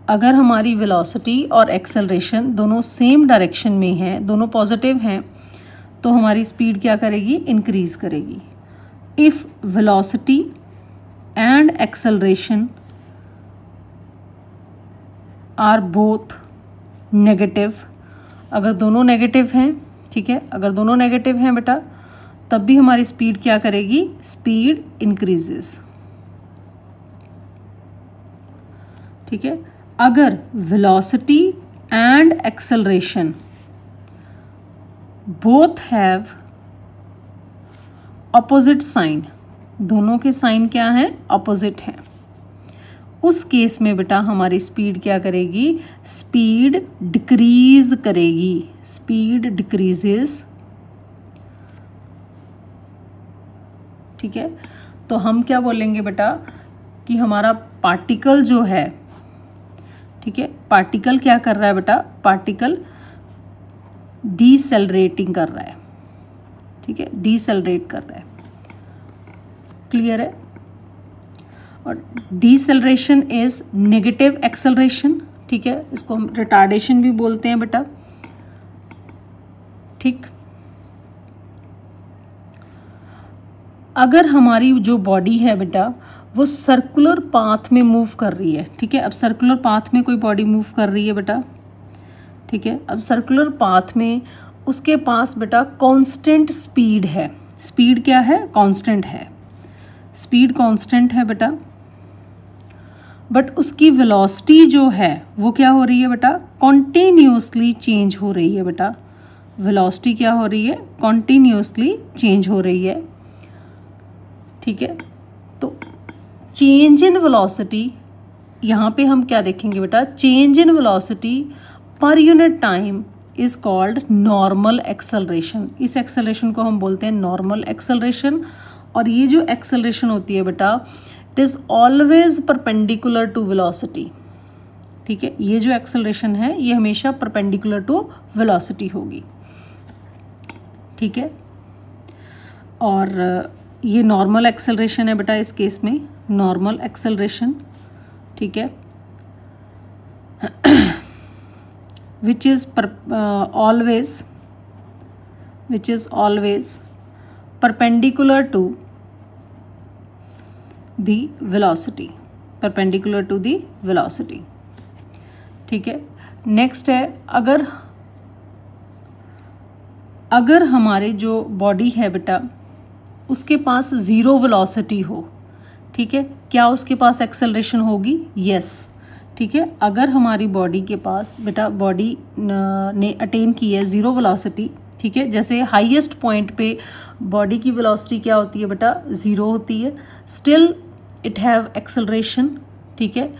अगर हमारी वेलोसिटी और एक्सेलरेशन दोनों सेम डायरेक्शन में हैं, दोनों पॉजिटिव हैं, तो हमारी स्पीड क्या करेगी, इंक्रीज करेगी। If velocity and acceleration are both negative, अगर दोनों नेगेटिव हैं, ठीक है, अगर दोनों नेगेटिव हैं बेटा, तब भी हमारी स्पीड क्या करेगी, स्पीड इंक्रीजेस। ठीक है, अगर velocity and acceleration both have opposite sign, दोनों के साइन क्या हैं, ऑपोजिट हैं, उस केस में बेटा हमारी स्पीड क्या करेगी, स्पीड डिक्रीज करेगी, स्पीड डिक्रीजेस। ठीक है, तो हम क्या बोलेंगे बेटा कि हमारा पार्टिकल जो है, ठीक है, पार्टिकल क्या कर रहा है बेटा, पार्टिकल डीसेलरेटिंग कर रहा है, ठीक है, डीसेलरेट कर रहा है, क्लियर है। और डीसेलरेशन इज नेगेटिव एक्सेलरेशन, ठीक है, इसको हम रिटार्डेशन भी बोलते हैं बेटा, ठीक। अगर हमारी जो बॉडी है बेटा वो सर्कुलर पाथ में मूव कर रही है, ठीक है, अब सर्कुलर पाथ में कोई बॉडी मूव कर रही है बेटा, ठीक है, अब सर्कुलर पाथ में उसके पास बेटा कांस्टेंट स्पीड है, स्पीड क्या है, कांस्टेंट है, स्पीड कांस्टेंट है बेटा, बट उसकी वेलोसिटी जो है वो क्या हो रही है बेटा, कॉन्टिन्यूसली चेंज हो रही है बेटा, वेलोसिटी क्या हो रही है, कॉन्टिन्यूसली चेंज हो रही है, ठीक है। तो चेंज इन वेलोसिटी, यहाँ पे हम क्या देखेंगे बेटा, change in velocity per unit time is called normal acceleration, इस एक्सेलरेशन को हम बोलते हैं नॉर्मल एक्सेलरेशन। और ये जो एक्सेलरेशन होती है बेटा it is always perpendicular to velocity, ठीक है, ये जो एक्सेलरेशन है ये हमेशा परपेंडिकुलर टू वेलोसिटी होगी, ठीक है। और ये नॉर्मल एक्सेलरेशन है बेटा, इस केस में नॉर्मल एक्सेलरेशन, ठीक है, which is always perpendicular to the velocity, perpendicular to the velocity, ठीक है। नेक्स्ट है, अगर हमारे जो बॉडी है बेटा उसके पास ज़ीरो वेलोसिटी हो, ठीक है, क्या उसके पास एक्सेलरेशन होगी, यस, ठीक है। अगर हमारी बॉडी के पास बेटा बॉडी ने अटेन की है ज़ीरो वेलोसिटी, ठीक है, जैसे हाईएस्ट पॉइंट पे बॉडी की वेलोसिटी क्या होती है बेटा, ज़ीरो होती है, स्टिल इट हैव एक्सेलरेशन, ठीक है।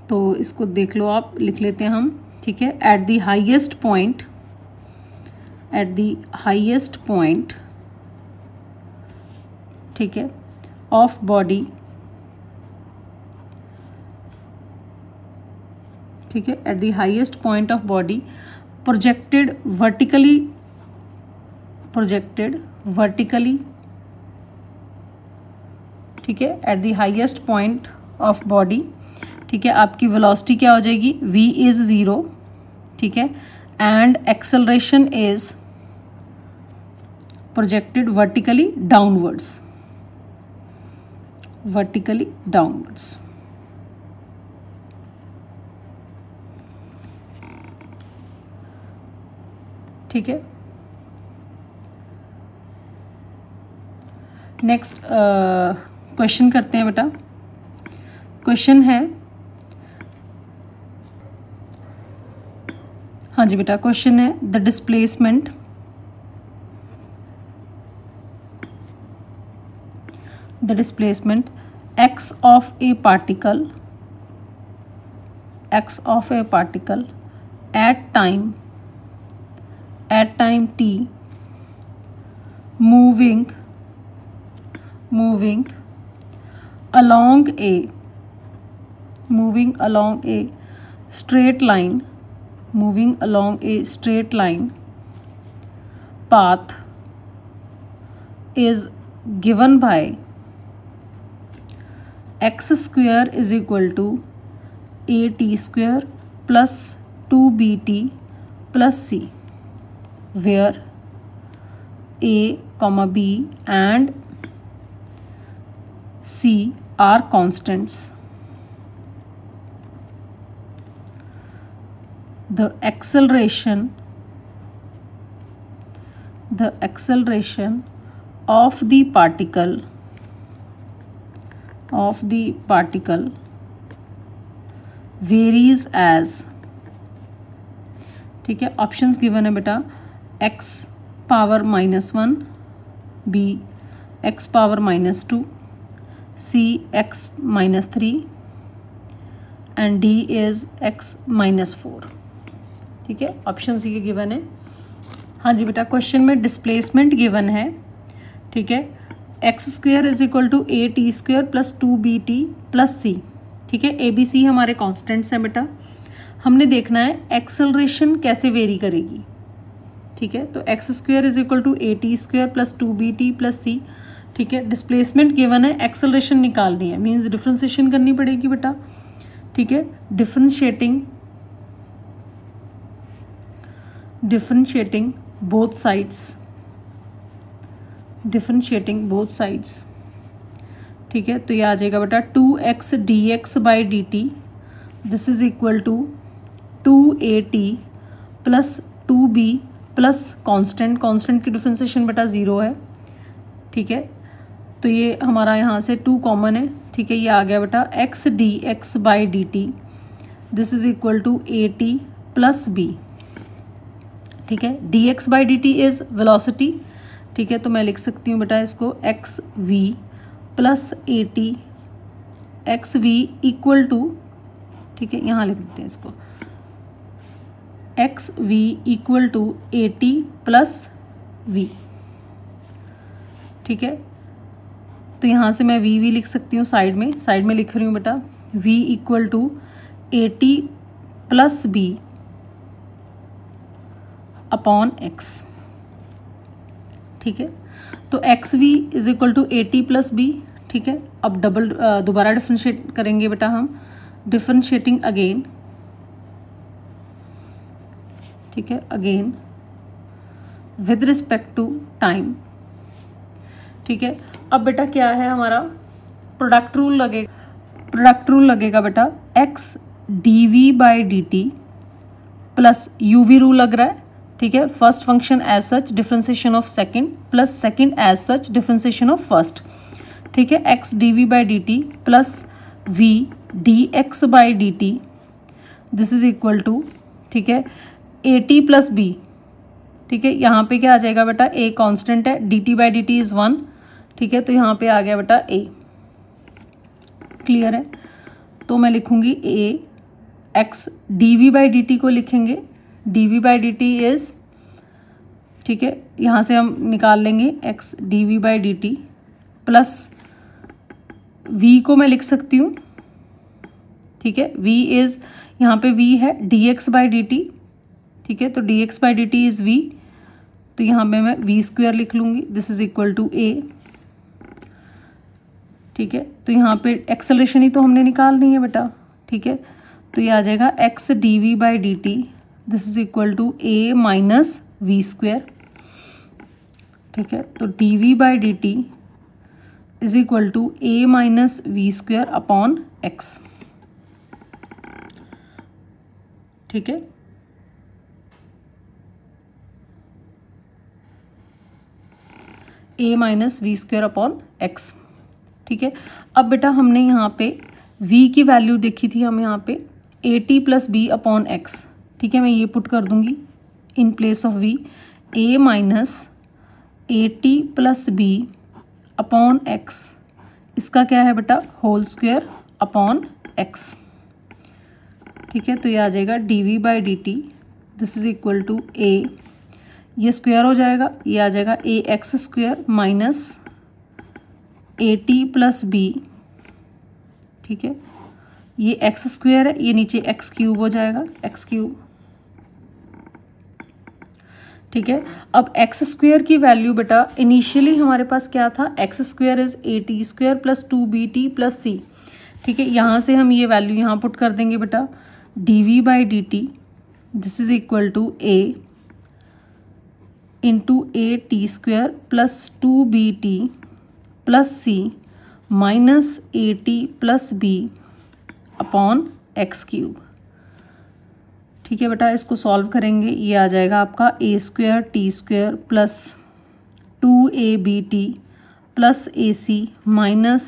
तो इसको देख लो आप, लिख लेते हैं हम, ठीक है, at the highest point, at the highest point, ठीक है, ऑफ बॉडी, ठीक है, at the highest point of body projected vertically, ठीक है, at the highest point of body, ठीक है, आपकी वेलोसिटी क्या हो जाएगी, v इज ज़ीरो, ठीक है, and acceleration is projected vertically downwards, ठीक है। नेक्स्ट क्वेश्चन करते हैं बेटा, क्वेश्चन है, हाँ जी बेटा, क्वेश्चन है the displacement x of a particle at time t moving along a straight line path is given by x square is equal to at square plus 2bt plus c, where a, b and c are constants. The acceleration of the particle varies as, ठीक है। Options given है बेटा x power -1, b x power -2, c x -3 and d is x -4, ठीक है। Option ये given है। हाँ जी बेटा, क्वेश्चन में डिस्प्लेसमेंट गिवन है, ठीक है। x² is equal to AT² plus 2BT plus C, ठीक है। ABC हमारे कॉन्स्टेंट्स हैं बेटा। हमने देखना है एक्सेलरेशन कैसे वेरी करेगी, ठीक है। तो x² is equal to AT² plus 2BT plus C, ठीक है। डिस्प्लेसमेंट गिवन है, एक्सेलरेशन निकालनी है, मीन्स डिफ्रेंसिएशन करनी पड़ेगी बेटा, ठीक है। Differentiating both sides, differentiating both sides, ठीक है। तो ये आ जाएगा बेटा 2x dx by dt, this is equal to 2AT plus 2B plus constant की डिफ्रेंसिएशन बेटा 0 है, ठीक है। तो ये हमारा यहाँ से 2 कॉमन है, ठीक है। ये आ गया बेटा x dx by dt, this is equal to AT plus B, ठीक है। dx by dt is velocity, ठीक है। तो मैं लिख सकती हूँ बेटा इसको xv plus AT, xv equal to, ठीक है, यहाँ लिख देते हैं इसको xv equal to AT plus v, ठीक है। तो यहाँ से मैं v लिख सकती हूँ, साइड में लिख रही हूँ बेटा v equal to AT plus b upon x, ठीक है। तो xv is equal to AT plus b, ठीक है। अब दोबारा डिफ्रेंशिएट करेंगे बेटा हम, डिफ्रेंशिएटिंग अगेन, ठीक है, again with respect to time, ठीक है। अब बेटा क्या है हमारा प्रोडक्ट रूल लगेगा बेटा x dv by dt plus uv rule लग रहा है, ठीक है। First function as such differentiation of second plus second as such differentiation of first, ठीक है। x dv by dt plus v dx by dt, this is equal to, ठीक है, AT plus b, ठीक है। यहाँ पे क्या आ जाएगा बेटा, a कांस्टेंट है, dt बाई dt इज 1, ठीक है। तो यहाँ पे आ गया बेटा a, क्लियर है। तो मैं लिखूंगी a x dv by dt को लिखेंगे, dv बाई dt इज, ठीक है, यहाँ से हम निकाल लेंगे x dv by dt plus v को मैं लिख सकती हूँ, ठीक है। v इज, यहाँ पे v है dx बाई dt, ठीक है। तो dx by dt is v, तो यहाँ पे मैं v² लिख लूंगी, this is equal to a, ठीक है। तो यहाँ पे एक्सेलरेशन ही तो हमने निकालनी है बेटा, ठीक है। तो ये आ जाएगा x dv by dt, this is equal to a minus v², ठीक है। तो dv by dt is equal to a minus v² upon x, ठीक है। a minus v² upon x, ठीक है। अब बेटा हमने यहाँ पे v की वैल्यू देखी थी, हम यहाँ पे AT plus b upon x, ठीक है। मैं ये पुट कर दूंगी in place of v, a minus AT plus b upon x, इसका क्या है बेटा होल स्क्वायर अपॉन x, ठीक है। तो ये आ जाएगा dv by dt, this is equal to a, ये स्क्वायर हो जाएगा, ये आ जाएगा ax² minus AT plus b, ठीक है। ये x² है, ये नीचे x³ हो जाएगा, x³, ठीक है। अब x² की वैल्यू बेटा इनिशियली हमारे पास क्या था, x² is AT² plus 2BT plus c, ठीक है। यहाँ से हम ये वैल्यू यहाँ पुट कर देंगे बेटा dv by dt, this is equal to a into AT² plus 2BT plus c minus AT plus b upon x³, ठीक है बेटा। इसको सॉल्व करेंगे, ये आ जाएगा आपका a² t² plus 2ABT plus AC minus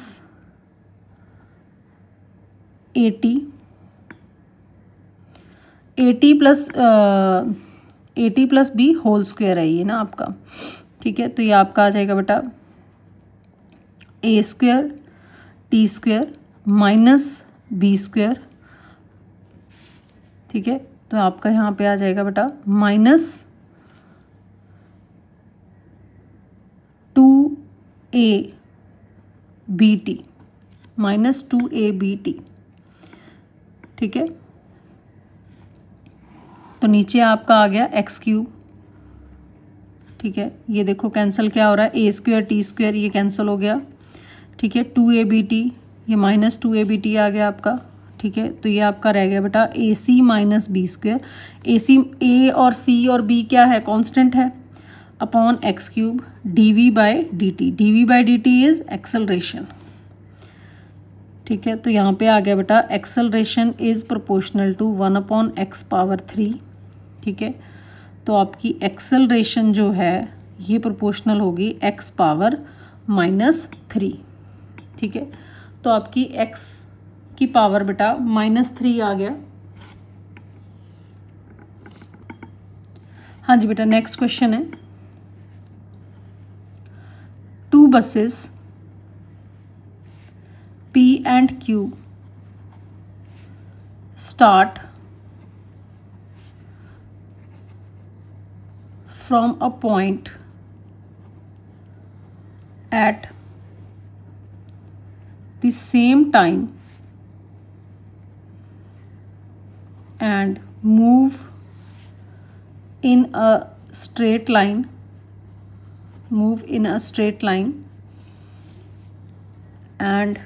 AT A plus B whole square है ये ना आपका, ठीक है। तो ये आपका आ जाएगा बेटा a square t square minus B square, ठीक है। तो आपका यहाँ पे आ जाएगा बेटा माइनस 2ab माइनस 2ab, ठीक है। तो नीचे आपका आ गया एक्स क्यूब, ठीक है। ये देखो कैंसिल क्या हो रहा है, ए स्क्वायर टी स्क्वायर ये कैंसिल हो गया, ठीक है। 2ab ये माइनस 2ab आ गया आपका, ठीक है। तो ये आपका रह गया बेटा A C minus B square. A और सी और बी क्या है, कांस्टेंट है, upon x cube dv by dt is acceleration, ठीक है। तो यहाँ पे आ गया बेटा acceleration is proportional to 1/x⁻3, ठीक है। तो आपकी एक्सेलरेशन जो है ये प्रोपोर्शनल होगी x⁻−3, ठीक है। तो आपकी x की पावर बेटा -3 आ गया। हाँ जी बेटा, नेक्स्ट क्वेश्चन है, 2 buses P and Q start from a point at the same time and move in a straight line, and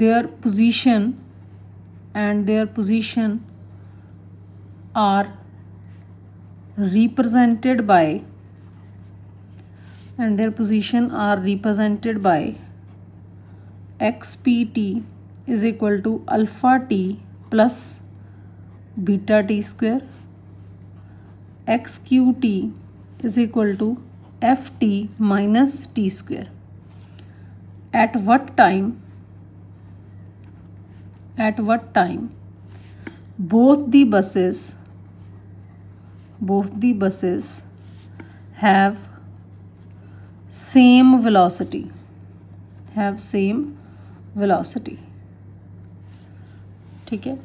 their position are represented by xpt is equal to alpha t plus beta t square, xqt is equal to ft minus t square. At what time both the buses have same velocity, ठीक है।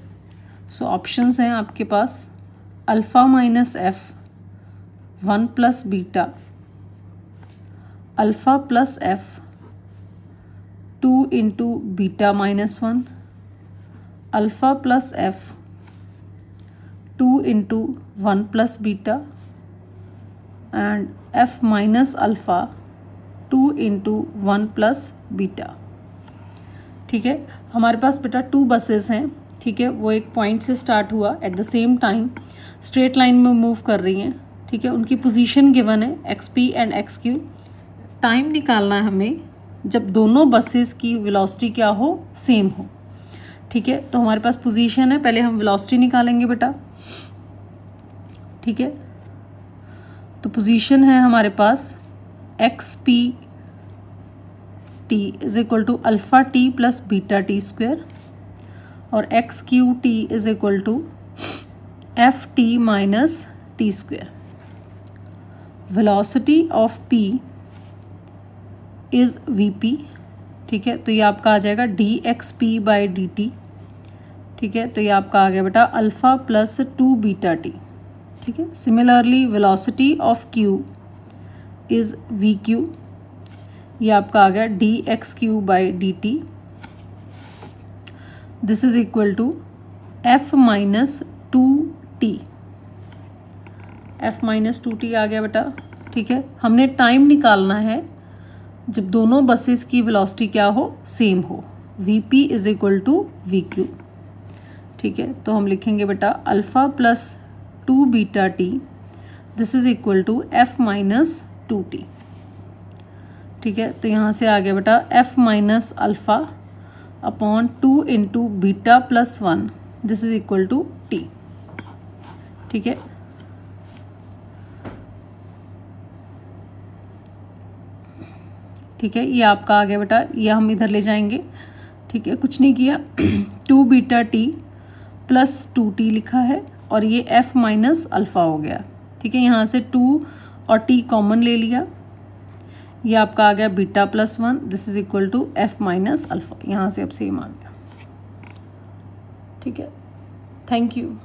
सो options हैं आपके पास alpha minus f 1 plus beta, alpha plus f 2 into beta -1, alpha plus f 2 into 1 plus beta, and f minus alpha 2 into 1 plus beta, ठीक है। हमारे पास बेटा 2 buses हैं, ठीक है। वो एक पॉइंट से स्टार्ट हुआ, at the same time straight line में मूव कर रही हैं, ठीक है। उनकी पोजीशन गिवन है XP and x Q. Time निकालना है हमें जब दोनों बसेस की वेलोसिटी क्या हो, सेम हो, ठीक है। तो हमारे पास पोजीशन है, पहले हम वेलोसिटी निकालेंगे बेटा, ठीक है। तो पोजीशन है हमारे पास x p t is equal to alpha t plus beta t square, और x q t is equal to f t minus t square. Velocity of p is v p, ठीक है। तो ये आपका आ जाएगा d x p by d T, ठीक है। तो ये आपका आ गया बेटा अल्फा प्लस 2 बीटा टी, ठीक है। Similarly velocity of q is v q, ये आपका आ गया d x q by d t, this is equal to f minus 2t, f minus 2t आ गया बेटा, ठीक है। हमने टाइम निकालना है जब दोनों बसेस की वेलोसिटी क्या हो, सेम हो, v p is equal to v q, ठीक है। तो हम लिखेंगे बेटा alpha plus 2 beta t, this is equal to f minus 2t, ठीक है। तो यहाँ से आ गया बेटा f minus alpha upon 2 into beta plus 1, this is equal to t, ठीक है। ठीक है, ये आपका आ गया बेटा, ये हम इधर ले जाएंगे, ठीक है। कुछ नहीं किया, 2 बीटा टी प्लस 2t लिखा है और ये f माइनस अल्फ़ा हो गया। ठीक है, यहाँ से 2 और t कॉमन ले लिया, ये आपका आ गया beta plus 1, this is equal to f minus alpha. यहाँ से अब सेम आ गया। ठीक है, थैंक यू।